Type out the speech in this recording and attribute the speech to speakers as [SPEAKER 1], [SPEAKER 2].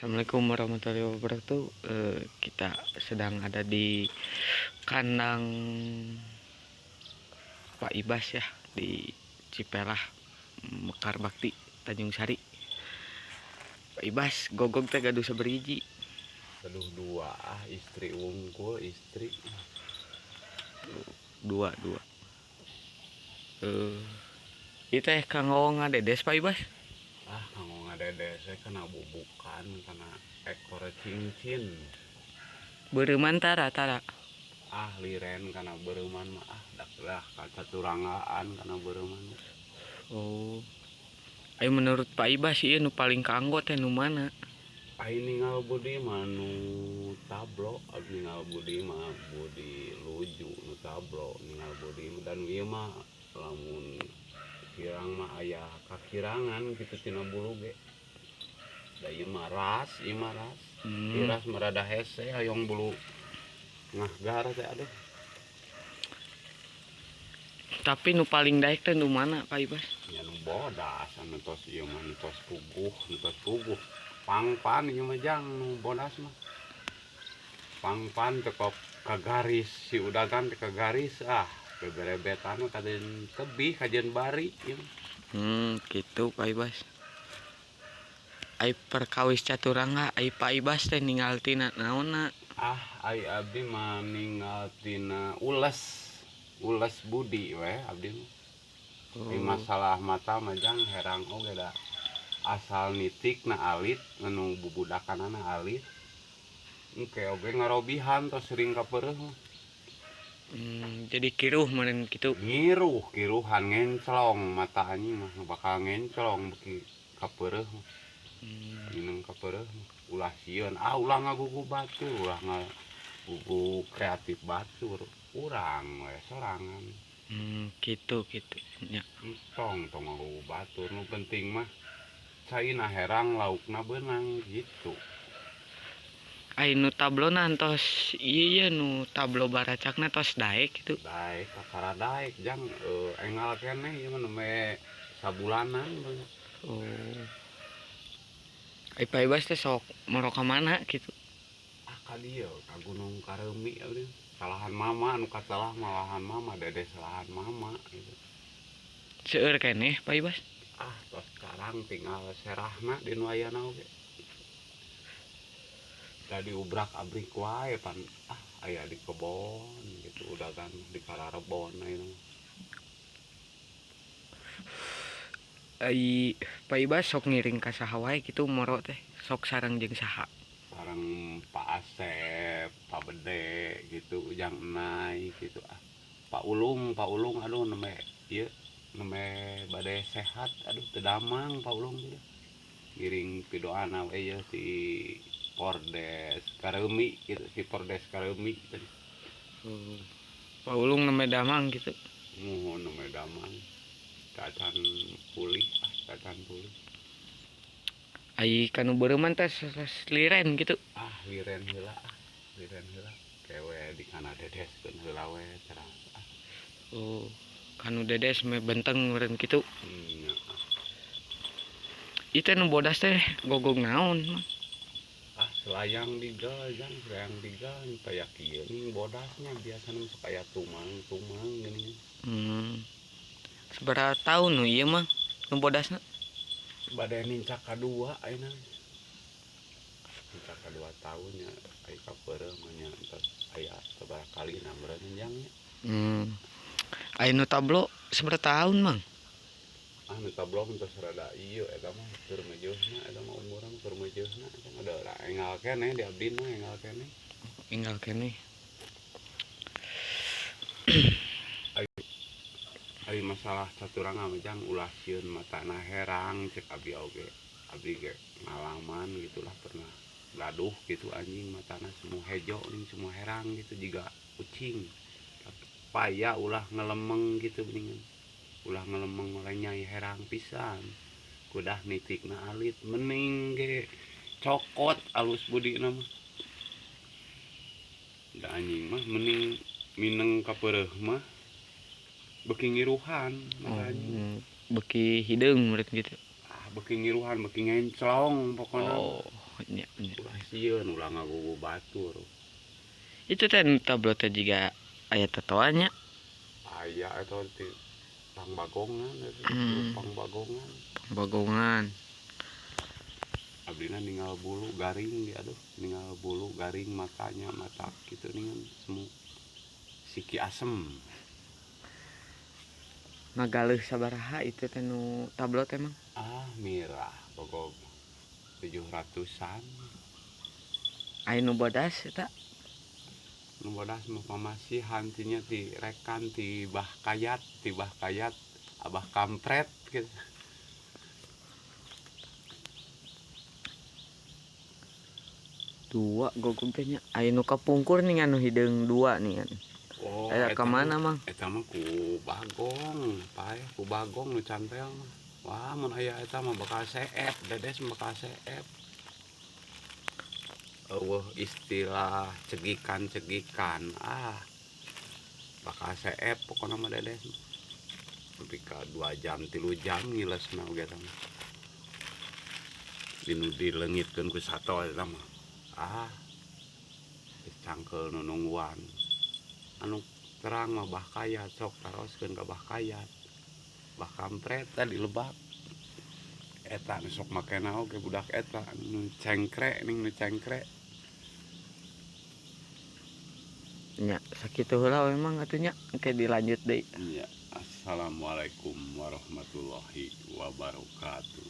[SPEAKER 1] Assalamualaikum warahmatullahi wabarakatuh. Kita sedang ada di kandang Pak Ibas ya, di Cipelah, Mekar Bakti, Tanjung Sari. Pak Ibas, gogog teh gaduh saberiji.
[SPEAKER 2] Aduh dua istri wungkul istri
[SPEAKER 1] Dua. Itu kanggo ngadedes Pak Ibas.
[SPEAKER 2] kanggo ngadede saya kena bubukan karena ekor cincin
[SPEAKER 1] Beureman tara.
[SPEAKER 2] liren karena bereuman mah dah kaca turangaan karena bereuman.
[SPEAKER 1] Oh. Ayo menurut Pak Ibas ieu nu paling kaanggo teh nu mana?
[SPEAKER 2] Ningal budi mah nu tablo, ningal budi mah budi luju nu tablo ningal budi dan ieu mah lamun kirang mah aya kakirangan kitu tina bulu ge. Da ieu mah ras. Iras merada hese hayong bulu ngahgar teh aduh.
[SPEAKER 1] Tapi nu paling daek teh nu mana Pak Ibas?
[SPEAKER 2] Ya nu bodas anu tos ieu mah nu tos puguh. Pangpan ieu mah jang nu bodas mah. Pangpan teu kagaris si udagan teh kagaris beberebetan kaden tebih kajen bari ieu.
[SPEAKER 1] Gitu Pak Ibas. Ai perkawis caturangga ai Pak Ibas teh ninggal tina naonna?
[SPEAKER 2] Ai abdi mah ninggal tina ules budi we abdi mah. Masalah mata majang herang oge da asal nitik na alit anu bubudakanana alit engke oge ngarobihan tos sering kapeureuh mah.
[SPEAKER 1] Jadi kiruh meureun kitu.
[SPEAKER 2] Kiruhan ngenclong mata anjing mah bakal ngenclong beki kapeureuh mah. Mineng kapeureuh mah ulah sieun ulah ngagugu batur ulah ngagugu kreatif batur urang we sorangan.
[SPEAKER 1] Gitu nya.
[SPEAKER 2] Tong ngagugu batur nu penting mah caina herang laukna beunang gitu.
[SPEAKER 1] Ai nu tablona tos ieu nu tablo baracakna tos daek gitu.
[SPEAKER 2] Daek kakara daek jang engal keneh ieu mah neme sabulanan bener.
[SPEAKER 1] Oh. Ai Pak Ibas teh sok maro ka mana gitu.
[SPEAKER 2] Ka dieu ka Gunung Kareumi abdi. Salahan mama anu katelah malahan mama dede salahan mama gitu.
[SPEAKER 1] Seueur keneh Pak Ibas.
[SPEAKER 2] Tos sekarang tinggal serahna di nu ayana oge. Tadi ubrak abrik wae pan aya di kebon gitu udah kan di Kararebon ayeuna.
[SPEAKER 1] Ai Pak Ibas sok ngiring ka saha wae kitu moro teh. Sok sareng jeung saha?
[SPEAKER 2] Sareng Pak Asep, Pak Bede gitu, Ujang Enai gitu Pak Ulung aduh neme ieu neme bade sehat aduh teu damang Pak Ulung gitu. Ngiring pidoana we ieu si Pordes Kareumi gitu, si Pordes Kareumi tadi.
[SPEAKER 1] Pak Ulung neme damang gitu.
[SPEAKER 2] Neme damang. Cacan pulih.
[SPEAKER 1] Ai kanu beureuman teh liren gitu.
[SPEAKER 2] Liren heula. Kewe di kana dedeskeun heula we cenah.
[SPEAKER 1] Oh, kanu dedes me benteng meureun kitu. Itu nu bodas teh gogog naon?
[SPEAKER 2] Selayang digal kayak kieu bodasnya biasana sok aya tumang gini.
[SPEAKER 1] Sabaraha taun nu ieu mah nu bodasna?
[SPEAKER 2] Bade nincak kadua ayeuna. Nincak kadua tahunnya aya kapeureuh mah nya entos aya sabaraha kalina meureun enjangnya.
[SPEAKER 1] Ai nu tablo sabaraha taun mang?
[SPEAKER 2] Nu tablo entos rada ieu eta mah keur mejeusna eta mah umurna keur mejeusna eta mah da engal keneh di abdi mah
[SPEAKER 1] Enggal keneh.
[SPEAKER 2] Ari masalah caturanga mah ulah sieun matana herang cek abdi oge. Abdi ge ngalaman gitulah pernah gaduh gitu anjing matana semua hejo nih semua herang gitu juga kucing. Paya ulah ngelemeng gitu mendingan. Ulah ngelemeng oleh nyai herang pisan. Kudah nitikna alit mending ge cokot alus budina mah. Da anjing mah mending mineng kapeureuh mah beki ngiruhan makanya.
[SPEAKER 1] Beki hideung meureun gitu.
[SPEAKER 2] Beki ngiruhan beki ngenclong pokona.
[SPEAKER 1] Oh, nya
[SPEAKER 2] sieun ulah ngagugu batur.
[SPEAKER 1] Itu teh nu tablo teh jiga aya tatoannya.
[SPEAKER 2] Aya eta ti pangbagongan
[SPEAKER 1] Hmm.
[SPEAKER 2] pangbagongan.
[SPEAKER 1] Bagongan.
[SPEAKER 2] Abdina ningal bulu garing dia aduh ningal bulu garing matanya mata gitu ningan semu siki asem.
[SPEAKER 1] Magaleuh sabaraha itu teh nu tablo teh Mang?
[SPEAKER 2] Mirah pokok 700-an.
[SPEAKER 1] Aya nu bodas eta.
[SPEAKER 2] Nu bodas mah pamasihan tinya ti rekan ti bah kayat abah kampret gitu.
[SPEAKER 1] Dua gogog teh nya. Aya nu kapungkur ningan nu hideung dua ningan.
[SPEAKER 2] Oh,
[SPEAKER 1] Aya ka mana Mang?
[SPEAKER 2] eta mah ku bagong nu cantel mah. Wah, mun aya eta mah bakal seep, dedes bakal seep. Eueuh istilah cegikan-cegikan. Bakal seep pokona mah dedes. Tapi ka 2 jam 3 jam ngilesna oge eta mah. Dinu dileungitkeun ku sato eta mah. Cangkel nu nungguan. Anu terang mah bah kayat sok taroskeun ka bah kayat. Bah kampret tadi lebak. Eta nu sok make naon ke budak eta nu cengkre ning nu cengkre.
[SPEAKER 1] Nya sakitu heula we Mang atuh nya. Engke dilanjut deui.
[SPEAKER 2] Iya, assalamualaikum warahmatullahi wabarakatuh.